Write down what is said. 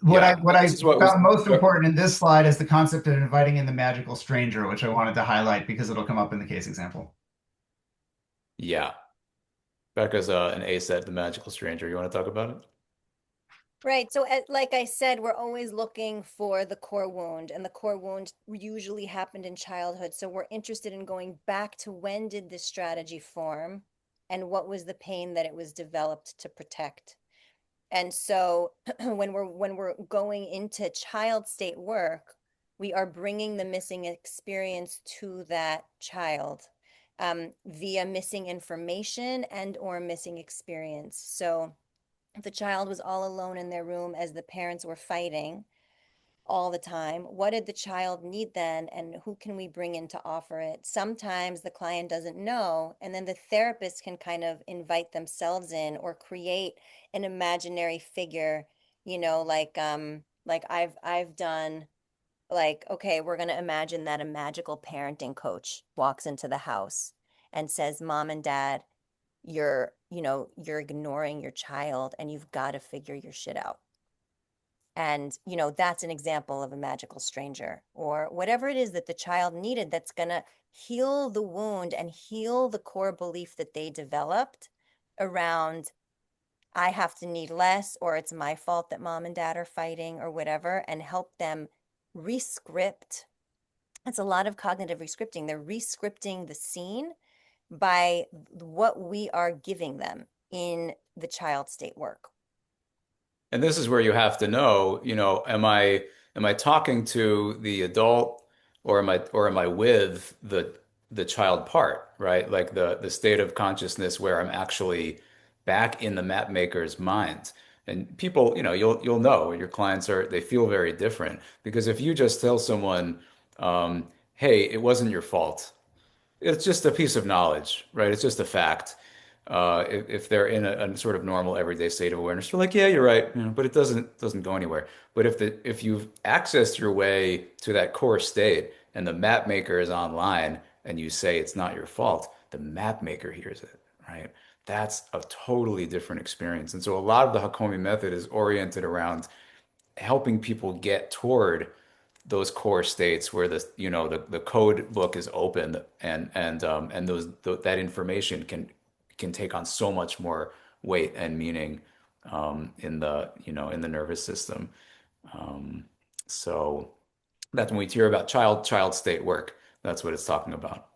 Yeah, What this I is what was. found most important in this slide is the concept of inviting in the magical stranger, which I wanted to highlight because it'll come up in the case example. Yeah, Becca's an ace at the magical stranger. You want to talk about it? Right. So, like I said, we're always looking for the core wound, and the core wound usually happened in childhood. So, we're interested in going back to when did this strategy form and what was the pain that it was developed to protect. And so, when we're going into child state work, we are bringing the missing experience to that child via missing information and or missing experience. So, if the child was all alone in their room as the parents were fighting all the time, what did the child need then? And who can we bring in to offer it? Sometimes the client doesn't know, and then the therapist can kind of invite themselves in or create an imaginary figure, like I've done like, okay, we're going to imagine that a magical parenting coach walks into the house and says, Mom and Dad, you're ignoring your child and you've got to figure your shit out. And, that's an example of a magical stranger or whatever it is that the child needed that's going to heal the wound and heal the core belief that they developed around, I have to need less, or it's my fault that mom and dad are fighting or whatever, and help them rescript. It's a lot of cognitive rescripting. They're rescripting the scene by what we are giving them in the child state work. And this is where you have to know, am I talking to the adult or am I with the child part, right? Like the state of consciousness where I'm actually back in the map maker's mind. And people, you'll know your clients they feel very different because if you just tell someone, hey, it wasn't your fault, it's just a piece of knowledge, right? It's just a fact. If they're in a sort of normal everyday state of awareness, they're like, yeah, you're right, but it doesn't go anywhere. But if you've accessed your way to that core state and the map maker is online and you say it's not your fault, the map maker hears it, right? That's a totally different experience. And so a lot of the Hakomi method is oriented around helping people get toward those core states where the code book is open and that information can take on so much more weight and meaning in the nervous system. Um, so that's when we hear about child state work. That's what it's talking about.